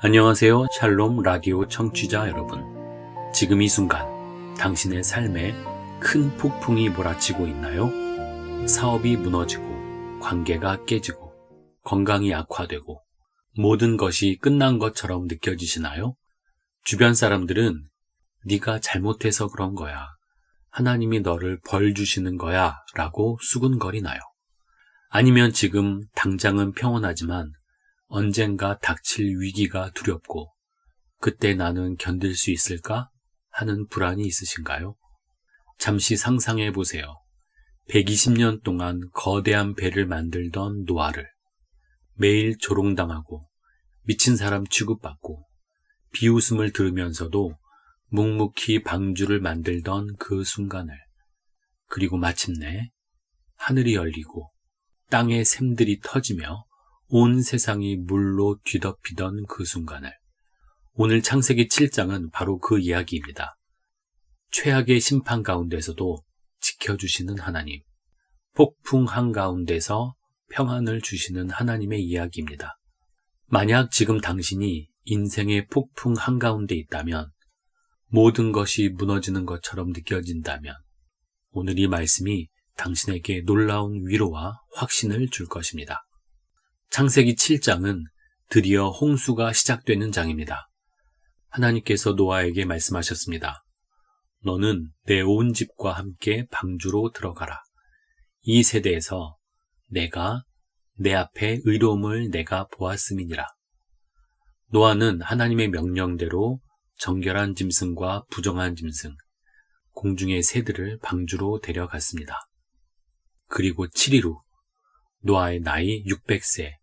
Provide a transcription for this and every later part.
안녕하세요. 샬롬 라디오 청취자 여러분. 지금 이 순간 당신의 삶에 큰 폭풍이 몰아치고 있나요? 사업이 무너지고 관계가 깨지고 건강이 악화되고 모든 것이 끝난 것처럼 느껴지시나요? 주변 사람들은 네가 잘못해서 그런 거야. 하나님이 너를 벌 주시는 거야 라고 수군거리나요? 아니면 지금 당장은 평온하지만 언젠가 닥칠 위기가 두렵고 그때 나는 견딜 수 있을까 하는 불안이 있으신가요? 잠시 상상해 보세요. 120년 동안 거대한 배를 만들던 노아를 매일 조롱당하고 미친 사람 취급받고 비웃음을 들으면서도 묵묵히 방주를 만들던 그 순간을, 그리고 마침내 하늘이 열리고 땅의 샘들이 터지며 온 세상이 물로 뒤덮이던 그 순간을, 오늘 창세기 7장은 바로 그 이야기입니다. 최악의 심판 가운데서도 지켜주시는 하나님, 폭풍 한가운데서 평안을 주시는 하나님의 이야기입니다. 만약 지금 당신이 인생의 폭풍 한가운데 있다면, 모든 것이 무너지는 것처럼 느껴진다면, 오늘 이 말씀이 당신에게 놀라운 위로와 확신을 줄 것입니다. 창세기 7장은 드디어 홍수가 시작되는 장입니다. 하나님께서 노아에게 말씀하셨습니다. 너는 내 온 집과 함께 방주로 들어가라. 이 세대에서 내가 내 앞에 의로움을 내가 보았음이니라. 노아는 하나님의 명령대로 정결한 짐승과 부정한 짐승, 공중의 새들을 방주로 데려갔습니다. 그리고 7일 후 노아의 나이 600세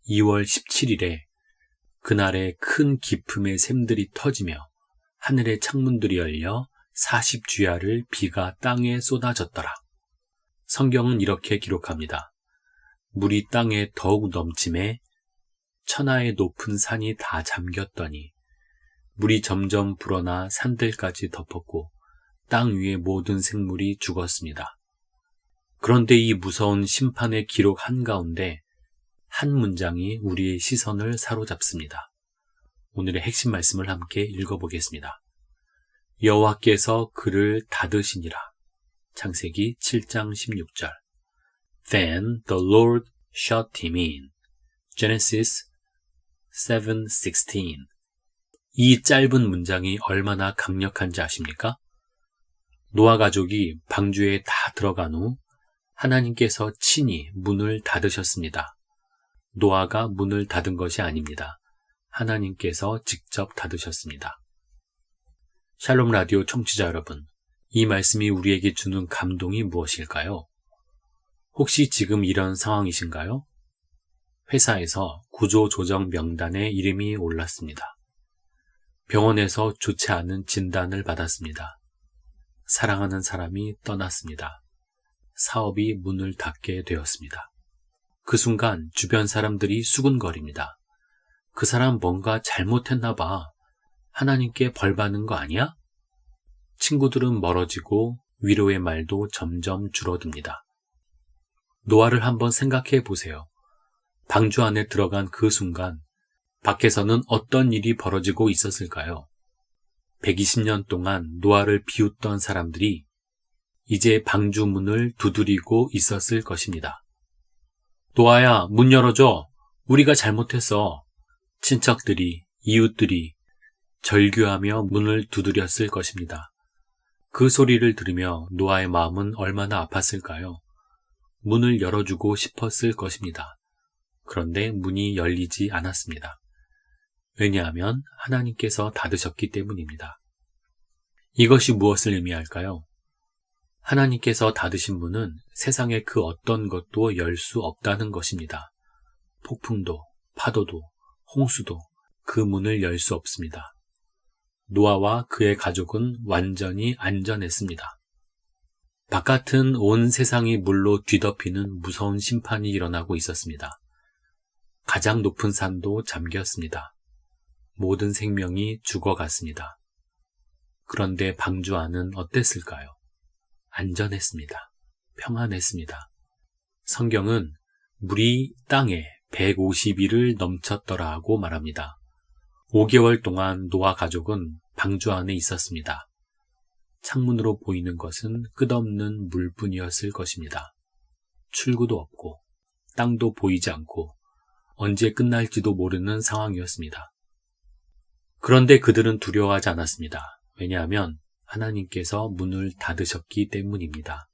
2월 17일에 그날에 큰 기품의 샘들이 터지며 하늘의 창문들이 열려 40주야를 비가 땅에 쏟아졌더라. 성경은 이렇게 기록합니다. 물이 땅에 더욱 넘침에 천하의 높은 산이 다 잠겼더니 물이 점점 불어나 산들까지 덮었고 땅 위의 모든 생물이 죽었습니다. 그런데 이 무서운 심판의 기록 한가운데 한 문장이 우리의 시선을 사로잡습니다. 오늘의 핵심 말씀을 함께 읽어보겠습니다. 여호와께서 그를 닫으시니라. 창세기 7장 16절. Then the Lord shut him in. Genesis 7:16. 이 짧은 문장이 얼마나 강력한지 아십니까? 노아 가족이 방주에 다 들어간 후 하나님께서 친히 문을 닫으셨습니다. 노아가 문을 닫은 것이 아닙니다. 하나님께서 직접 닫으셨습니다. 샬롬 라디오 청취자 여러분, 이 말씀이 우리에게 주는 감동이 무엇일까요? 혹시 지금 이런 상황이신가요? 회사에서 구조조정 명단에 이름이 올랐습니다. 병원에서 좋지 않은 진단을 받았습니다. 사랑하는 사람이 떠났습니다. 사업이 문을 닫게 되었습니다. 그 순간 주변 사람들이 수군거립니다. 그 사람 뭔가 잘못했나 봐. 하나님께 벌 받는 거 아니야? 친구들은 멀어지고 위로의 말도 점점 줄어듭니다. 노아를 한번 생각해 보세요. 방주 안에 들어간 그 순간 밖에서는 어떤 일이 벌어지고 있었을까요? 120년 동안 노아를 비웃던 사람들이 이제 방주 문을 두드리고 있었을 것입니다. 노아야, 문 열어줘. 우리가 잘못했어. 친척들이, 이웃들이 절규하며 문을 두드렸을 것입니다. 그 소리를 들으며 노아의 마음은 얼마나 아팠을까요? 문을 열어주고 싶었을 것입니다. 그런데 문이 열리지 않았습니다. 왜냐하면 하나님께서 닫으셨기 때문입니다. 이것이 무엇을 의미할까요? 하나님께서 닫으신 문은 세상의 그 어떤 것도 열 수 없다는 것입니다. 폭풍도, 파도도, 홍수도 그 문을 열 수 없습니다. 노아와 그의 가족은 완전히 안전했습니다. 바깥은 온 세상이 물로 뒤덮이는 무서운 심판이 일어나고 있었습니다. 가장 높은 산도 잠겼습니다. 모든 생명이 죽어갔습니다. 그런데 방주 안은 어땠을까요? 안전했습니다. 평안했습니다. 성경은 물이 땅에 150일을 넘쳤더라 하고 말합니다. 5개월 동안 노아 가족은 방주 안에 있었습니다. 창문으로 보이는 것은 끝없는 물뿐이었을 것입니다. 출구도 없고 땅도 보이지 않고 언제 끝날지도 모르는 상황이었습니다. 그런데 그들은 두려워하지 않았습니다. 왜냐하면 하나님께서 문을 닫으셨기 때문입니다.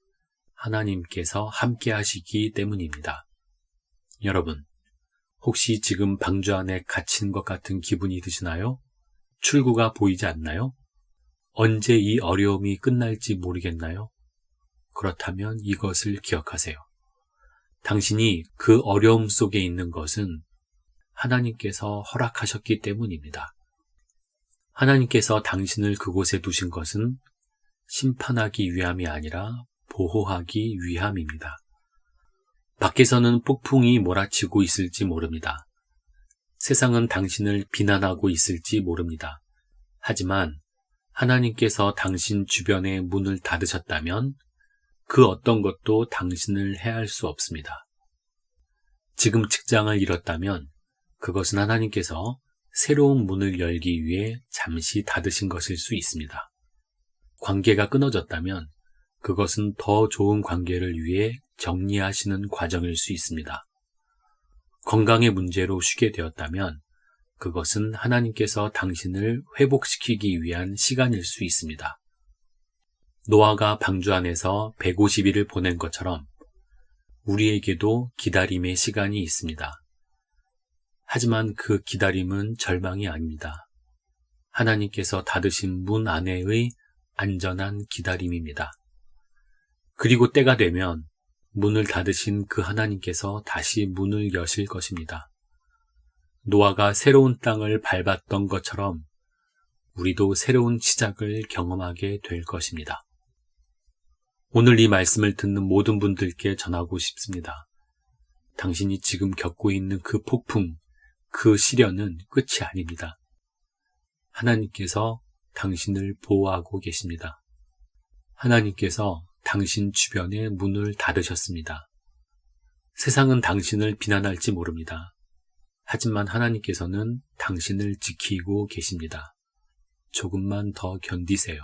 하나님께서 함께 하시기 때문입니다. 여러분, 혹시 지금 방주 안에 갇힌 것 같은 기분이 드시나요? 출구가 보이지 않나요? 언제 이 어려움이 끝날지 모르겠나요? 그렇다면 이것을 기억하세요. 당신이 그 어려움 속에 있는 것은 하나님께서 허락하셨기 때문입니다. 하나님께서 당신을 그곳에 두신 것은 심판하기 위함이 아니라 보호하기 위함입니다. 밖에서는 폭풍이 몰아치고 있을지 모릅니다. 세상은 당신을 비난하고 있을지 모릅니다. 하지만 하나님께서 당신 주변의 문을 닫으셨다면 그 어떤 것도 당신을 해할 수 없습니다. 지금 직장을 잃었다면 그것은 하나님께서 새로운 문을 열기 위해 잠시 닫으신 것일 수 있습니다. 관계가 끊어졌다면 그것은 더 좋은 관계를 위해 정리하시는 과정일 수 있습니다. 건강의 문제로 쉬게 되었다면 그것은 하나님께서 당신을 회복시키기 위한 시간일 수 있습니다. 노아가 방주 안에서 150일을 보낸 것처럼 우리에게도 기다림의 시간이 있습니다. 하지만 그 기다림은 절망이 아닙니다. 하나님께서 닫으신 문 안에의 안전한 기다림입니다. 그리고 때가 되면 문을 닫으신 그 하나님께서 다시 문을 여실 것입니다. 노아가 새로운 땅을 밟았던 것처럼 우리도 새로운 시작을 경험하게 될 것입니다. 오늘 이 말씀을 듣는 모든 분들께 전하고 싶습니다. 당신이 지금 겪고 있는 그 폭풍, 그 시련은 끝이 아닙니다. 하나님께서 당신을 보호하고 계십니다. 하나님께서 당신 주변에 문을 닫으셨습니다. 세상은 당신을 비난할지 모릅니다. 하지만 하나님께서는 당신을 지키고 계십니다. 조금만 더 견디세요.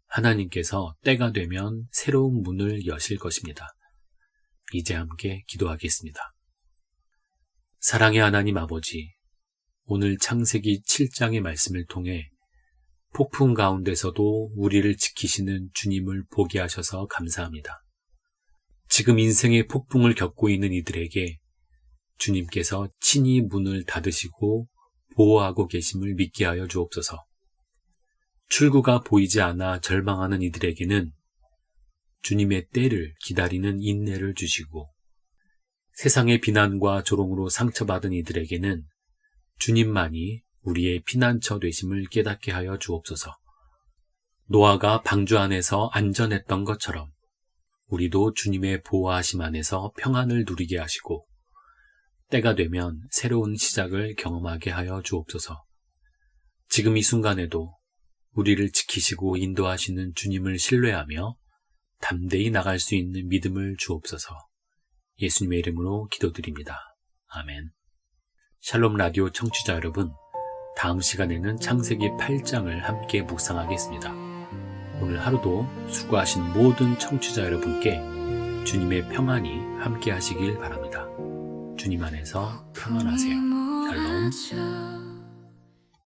하나님께서 때가 되면 새로운 문을 여실 것입니다. 이제 함께 기도하겠습니다. 사랑의 하나님 아버지, 오늘 창세기 7장의 말씀을 통해 폭풍 가운데서도 우리를 지키시는 주님을 보게 하셔서 감사합니다. 지금 인생의 폭풍을 겪고 있는 이들에게 주님께서 친히 문을 닫으시고 보호하고 계심을 믿게 하여 주옵소서. 출구가 보이지 않아 절망하는 이들에게는 주님의 때를 기다리는 인내를 주시고, 세상의 비난과 조롱으로 상처받은 이들에게는 주님만이 우리의 피난처 되심을 깨닫게 하여 주옵소서. 노아가 방주 안에서 안전했던 것처럼 우리도 주님의 보호하심 안에서 평안을 누리게 하시고 때가 되면 새로운 시작을 경험하게 하여 주옵소서. 지금 이 순간에도 우리를 지키시고 인도하시는 주님을 신뢰하며 담대히 나갈 수 있는 믿음을 주옵소서. 예수님의 이름으로 기도드립니다. 아멘. 샬롬 라디오 청취자 여러분, 다음 시간에는 창세기 8장을 함께 묵상하겠습니다. 오늘 하루도 수고하신 모든 청취자 여러분께 주님의 평안이 함께 하시길 바랍니다. 주님 안에서 평안하세요. 샬롬.